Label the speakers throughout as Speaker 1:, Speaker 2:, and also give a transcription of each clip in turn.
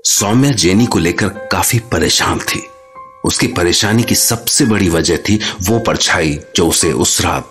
Speaker 1: Saumya jenny को लेकर काफी परेशान थी। उसकी परेशानी की सबसे बड़ी वजह थी वो परछाई जो उसे उस रात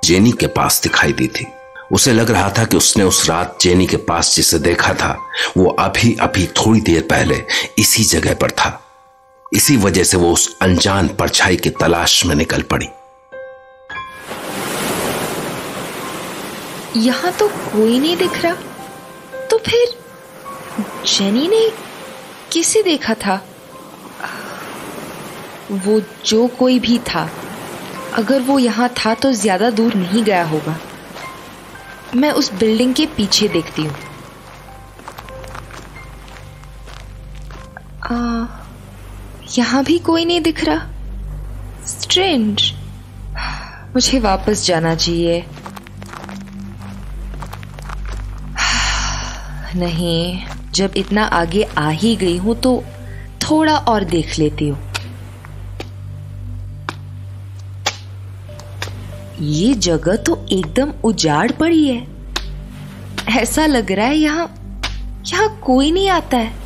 Speaker 1: जेनी के पास दिखाई दी थी। उसे लग रहा था कि उसने उस रात जेनी के पास जिसे देखा था वो अभी अभी थोड़ी देर पहले इसी जगह पर था। इसी वजह से वो उस अनजान परछाई की तलाश में निकल पड़ी।
Speaker 2: यहां तो कोई नहीं दिख रहा, तो फिर जेनी ने किसे देखा था? वो जो कोई भी था, अगर वो यहां था तो ज्यादा दूर नहीं गया होगा। मैं उस बिल्डिंग के पीछे देखती हूँ। यहां भी कोई नहीं दिख रहा। स्ट्रेंज। मुझे वापस जाना चाहिए। नहीं, जब इतना आगे आ ही गई हूं तो थोड़ा और देख लेती हूँ। ये जगह तो एकदम उजाड़ पड़ी है। ऐसा लग रहा है यहाँ कोई नहीं आता है।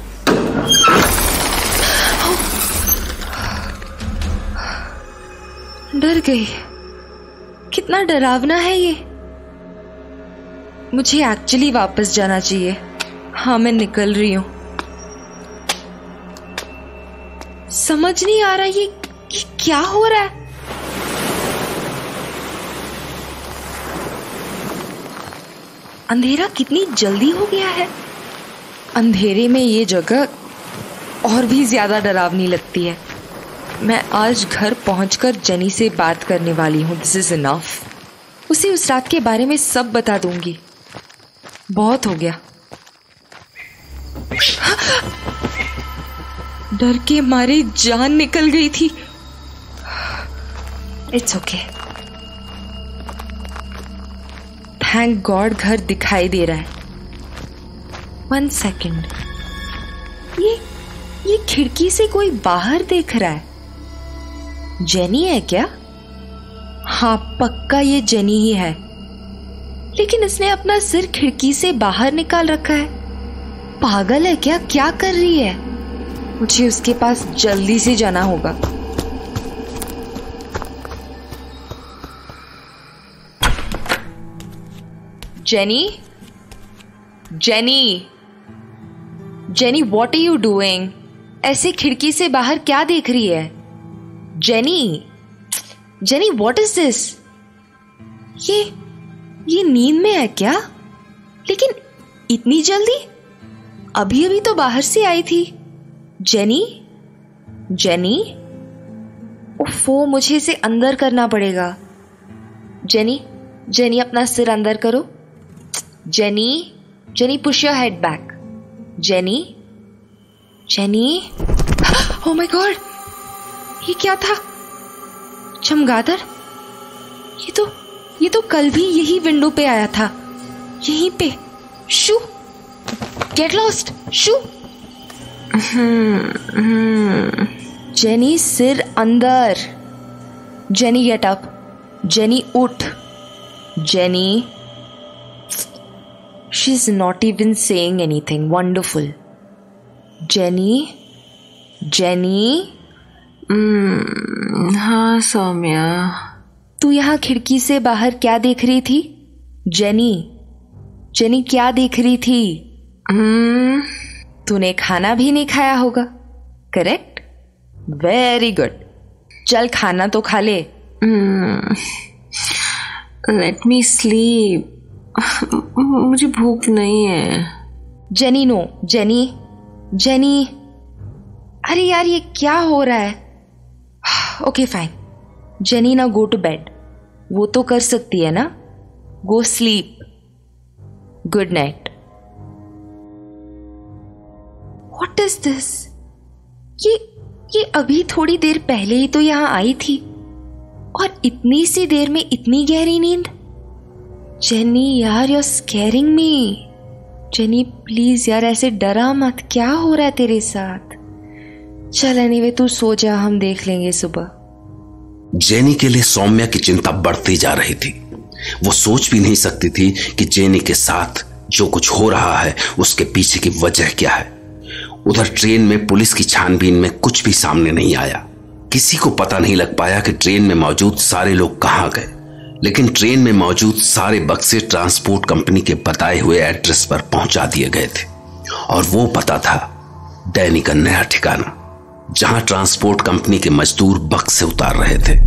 Speaker 2: डर गई। कितना डरावना है ये। मुझे एक्चुअली वापस जाना चाहिए। हाँ, मैं निकल रही हूं। समझ नहीं आ रहा ये क्या हो रहा है। अंधेरा कितनी जल्दी हो गया है। अंधेरे में ये जगह और भी ज्यादा डरावनी लगती है। मैं आज घर पहुंचकर जेनी से बात करने वाली हूँ। This is enough. उसे उस रात के बारे में सब बता दूंगी। बहुत हो गया। डर के मारे जान निकल गई थी। It's okay. थैंक गॉड घर दिखाई दे रहा है। 1 सेकेंड। ये खिड़की से कोई बाहर देख रहा है। जेनी है क्या? हाँ, पक्का ये जेनी ही है। लेकिन इसने अपना सिर खिड़की से बाहर निकाल रखा है। पागल है क्या? क्या कर रही है? मुझे उसके पास जल्दी से जाना होगा। Jenny, Jenny, Jenny, what are you doing? ऐसे खिड़की से बाहर क्या देख रही है? Jenny, Jenny, what is this? ये नींद में है क्या? लेकिन इतनी जल्दी? अभी अभी तो बाहर से आई थी। जेनी, जेनी, ओफो, मुझे इसे अंदर करना पड़ेगा। जेनी, जेनी, अपना सिर अंदर करो। Jenny, jenny, push your head back. Jenny, jenny, oh my God, ये क्या था? चमगादड़? ये तो कल भी यही विंडो पे आया था। यहीं पे। शू, गेट लॉस्ट, शू। जेनी, सिर अंदर। Jenny, get up. जेनी, उठ। Jenny, she's not even saying anything. Wonderful. Jenny, jenny.
Speaker 3: हाँ सौम्या।
Speaker 2: तू यहाँ खिड़की से बाहर क्या देख रही थी? जेनी, जेनी, क्या देख रही थी? तूने खाना भी नहीं खाया होगा, करेक्ट? Very good. चल खाना तो खा ले।
Speaker 3: Let me sleep. मुझे भूख नहीं है।
Speaker 2: Jenny, no, Jenny, Jenny. अरे यार, ये क्या हो रहा है? Okay fine. जेनी, ना गो टू बेड। वो तो कर सकती है ना। Go sleep. Good night. What is this? ये अभी थोड़ी देर पहले ही तो यहां आई थी, और इतनी सी देर में इतनी गहरी नींद। जेनी यार, you are scaring me. Jenny please यार, ऐसे डरा मत। क्या हो रहा है तेरे साथ? चल एनीवे, तू सो जा, हम देख लेंगे सुबह।
Speaker 1: जेनी के लिए सौम्या की चिंता बढ़ती जा रही थी। वो सोच भी नहीं सकती थी कि जेनी के साथ जो कुछ हो रहा है उसके पीछे की वजह क्या है। उधर ट्रेन में पुलिस की छानबीन में कुछ भी सामने नहीं आया। किसी को पता नहीं लग पाया कि ट्रेन में मौजूद सारे लोग कहां गए, लेकिन ट्रेन में मौजूद सारे बक्से ट्रांसपोर्ट कंपनी के बताए हुए एड्रेस पर पहुंचा दिए गए थे और वो पता था डैनी का नया ठिकाना, जहां ट्रांसपोर्ट कंपनी के मजदूर बक्से उतार रहे थे।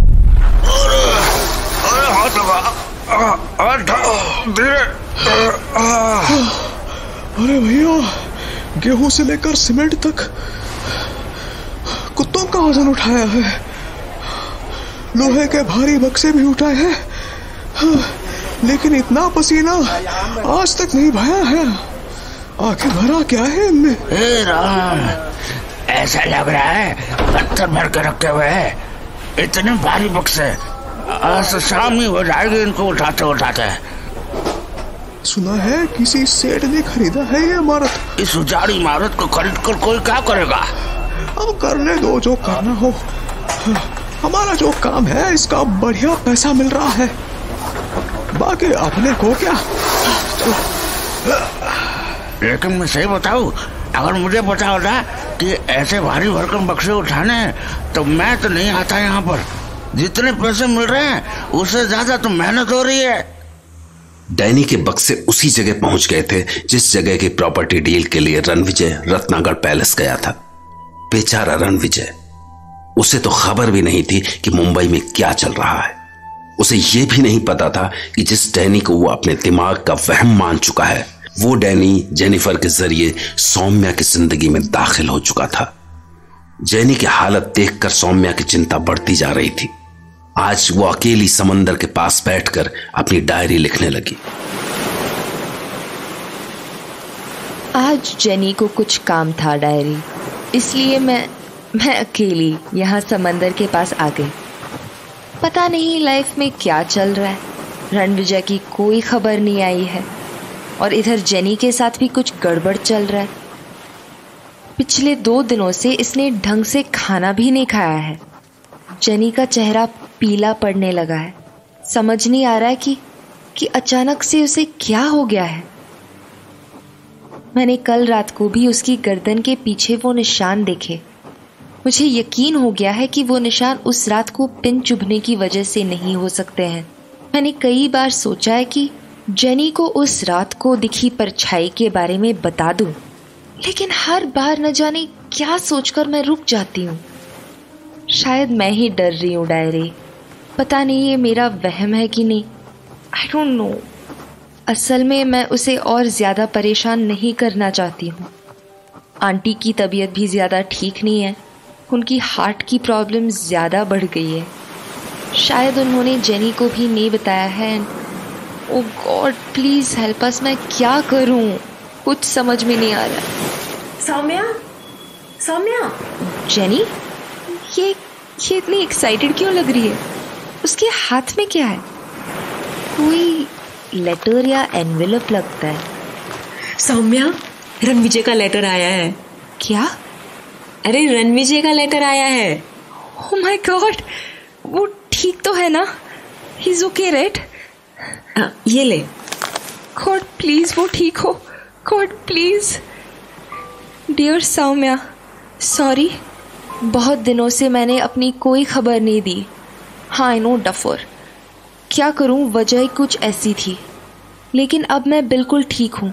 Speaker 4: अरे भैया, गेहूं से लेकर सीमेंट तक कुत्तों का वजन उठाया है, लोहे के भारी बक्से भी उठाए हैं, लेकिन इतना पसीना आज तक नहीं बहाया है। आखिर भरा क्या है इनमें?
Speaker 5: राम, ऐसा लग रहा है पत्थर भर के रखे हुए हैं। इतने भारी बक्से, आज तो शाम ही हो जाएगी इनको उठाते उठाते।
Speaker 4: सुना है किसी सेठ ने खरीदा है ये इमारत।
Speaker 5: इस उजाड़ी इमारत को खरीद कर कोई क्या करेगा?
Speaker 4: अब करने दो जो करना हो, हमारा जो काम है इसका बढ़िया पैसा मिल रहा है, बाकी अपने को क्या।
Speaker 5: लेकिन मैं सही बताऊं, अगर मुझे पता होता कि ऐसे भारी भरकम बक्से उठाने तो मैं तो नहीं आता यहाँ पर। जितने पैसे मिल रहे हैं उससे ज्यादा तो मेहनत हो रही है।
Speaker 1: डैनी के बक्से उसी जगह पहुंच गए थे जिस जगह की प्रॉपर्टी डील के लिए रणविजय रत्नागढ़ पैलेस गया था। बेचारा रणविजय, उसे तो खबर भी नहीं थी कि मुंबई में क्या चल रहा है। उसे यह भी नहीं पता था कि जिस डैनी को वो अपने दिमाग का वहम मान चुका है, वो डैनी जेनिफर के जरिए सौम्या की जिंदगी में दाखिल हो चुका था। जेनी की हालत देखकर सौम्या की चिंता बढ़ती जा रही थी। आज वो अकेली समंदर के पास बैठकर अपनी डायरी लिखने लगी।
Speaker 2: आज जेनी को कुछ काम था डायरी, इसलिए मैं अकेली यहाँ समंदर के पास आ गई। पता नहीं लाइफ में क्या चल रहा है, रणविजय की कोई खबर नहीं आई है और इधर जेनी के साथ भी कुछ गड़बड़ चल रहा है। पिछले 2 दिनों से इसने ढंग से खाना भी नहीं खाया है। जेनी का चेहरा पीला पड़ने लगा है। समझ नहीं आ रहा है कि अचानक से उसे क्या हो गया है। मैंने कल रात को भी उसकी गर्दन के पीछे वो निशान देखे। मुझे यकीन हो गया है कि वो निशान उस रात को पिन चुभने की वजह से नहीं हो सकते हैं। मैंने कई बार सोचा है कि जेनी को उस रात को दिखी परछाई के बारे में बता दूं, लेकिन हर बार न जाने क्या सोचकर मैं रुक जाती हूँ। शायद मैं ही डर रही हूँ डायरी, पता नहीं ये मेरा वहम है कि नहीं। I don't know. असल में मैं उसे और ज़्यादा परेशान नहीं करना चाहती हूँ। आंटी की तबीयत भी ज़्यादा ठीक नहीं है, उनकी हार्ट की प्रॉब्लम ज़्यादा बढ़ गई है। शायद उन्होंने जेनी को भी नहीं बताया है। ओ गॉड, प्लीज़ हेल्प अस। मैं क्या करूँ, कुछ समझ में नहीं आ रहा।
Speaker 3: सौम्या,
Speaker 2: जेनी, ये इतनी एक्साइटेड क्यों लग रही है? उसके हाथ में क्या है? कोई लेटर या एनवेलप लगता है।
Speaker 3: सौम्या, रणविजय का लेटर आया है।
Speaker 2: क्या?
Speaker 3: अरे रणविजय का लेटर आया है।
Speaker 2: ओह माय गॉड, वो ठीक तो है ना? He is okay right?
Speaker 3: ये ले।
Speaker 2: गॉड प्लीज वो ठीक हो। God please. Dear Saumya, sorry, बहुत दिनों से मैंने अपनी कोई खबर नहीं दी। हाँ आई नो डफर, क्या करूं, वजह कुछ ऐसी थी, लेकिन अब मैं बिल्कुल ठीक हूँ।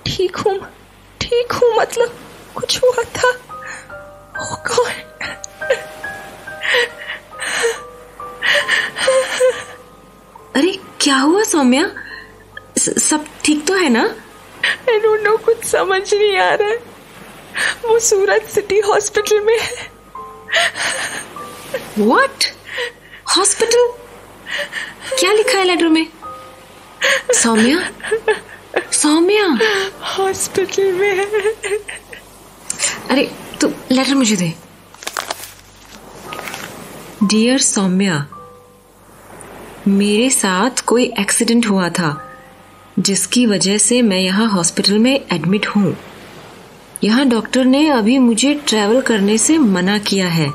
Speaker 2: ठीक हूँ मतलब कुछ हुआ था। ओह गॉड।
Speaker 3: अरे क्या हुआ सौम्या? सब ठीक तो है ना?
Speaker 2: आई डोंट नो, कुछ समझ नहीं आ रहा है। वो सूरत सिटी हॉस्पिटल में है।
Speaker 3: व्हाट? हॉस्पिटल? क्या लिखा है लेटर में? सौम्या
Speaker 2: हॉस्पिटल में है।
Speaker 3: अरे तू लेटर मुझे दे। डियर सौम्या, मेरे साथ कोई एक्सीडेंट हुआ था जिसकी वजह से मैं यहाँ हॉस्पिटल में एडमिट हूँ। यहाँ डॉक्टर ने अभी मुझे ट्रैवल करने से मना किया है,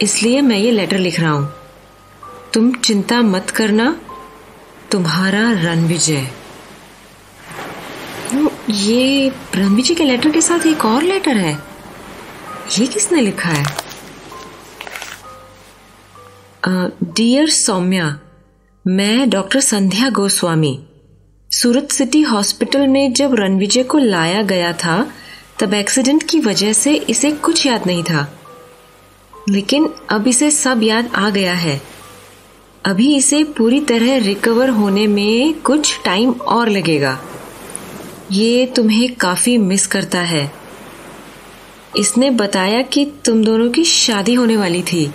Speaker 3: इसलिए मैं ये लेटर लिख रहा हूँ। तुम चिंता मत करना, तुम्हारा रणविजय। ये रणवीर जी के लेटर के साथ एक और लेटर है। ये किसने लिखा है? डियर सौम्या, मैं डॉक्टर संध्या गोस्वामी। सूरत सिटी हॉस्पिटल में जब रणविजय को लाया गया था तब एक्सीडेंट की वजह से इसे कुछ याद नहीं था, लेकिन अब इसे सब याद आ गया है। अभी इसे पूरी तरह रिकवर होने में कुछ टाइम और लगेगा। ये तुम्हें काफी मिस करता है। इसने बताया कि तुम दोनों की शादी होने वाली थी।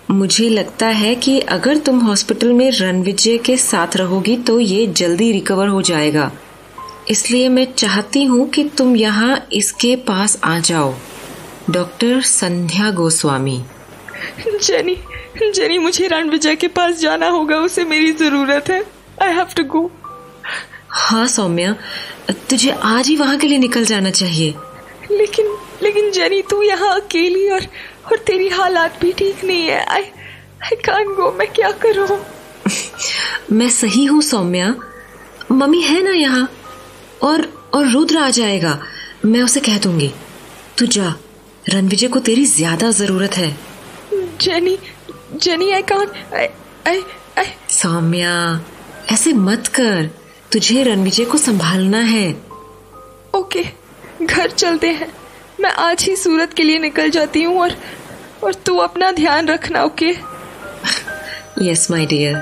Speaker 3: मुझे लगता है कि अगर तुम हॉस्पिटल में रणविजय के साथ रहोगी तो ये जल्दी रिकवर हो जाएगा, इसलिए मैं चाहती हूँ कि तुम यहाँ इसके पास आ जाओ। डॉक्टर संध्या गोस्वामी।
Speaker 2: जेनी, मुझे रणविजय के पास जाना होगा, उसे मेरी जरूरत है। I have to go.
Speaker 3: हाँ सौम्या, तुझे आज ही वहाँ के लिए निकल जाना चाहिए।
Speaker 2: लेकिन जेनी, तू यहाँ अकेली और तेरी हालात भी ठीक नहीं है। I can't go. मैं क्या करूँ?
Speaker 3: मैं सही हूँ सौम्या, मम्मी है ना यहाँ, और रुद्र आ जाएगा। मैं उसे कह दूंगी। तू जा, रणविजय को तेरी ज्यादा जरूरत है। Jenny I can't. सौम्या, ऐसे मत कर, तुझे रणविजय को संभालना है।
Speaker 2: ओके, घर चलते हैं। मैं आज ही सूरत के लिए निकल जाती हूँ और तू अपना ध्यान रखना। ओके?
Speaker 3: Yes my dear.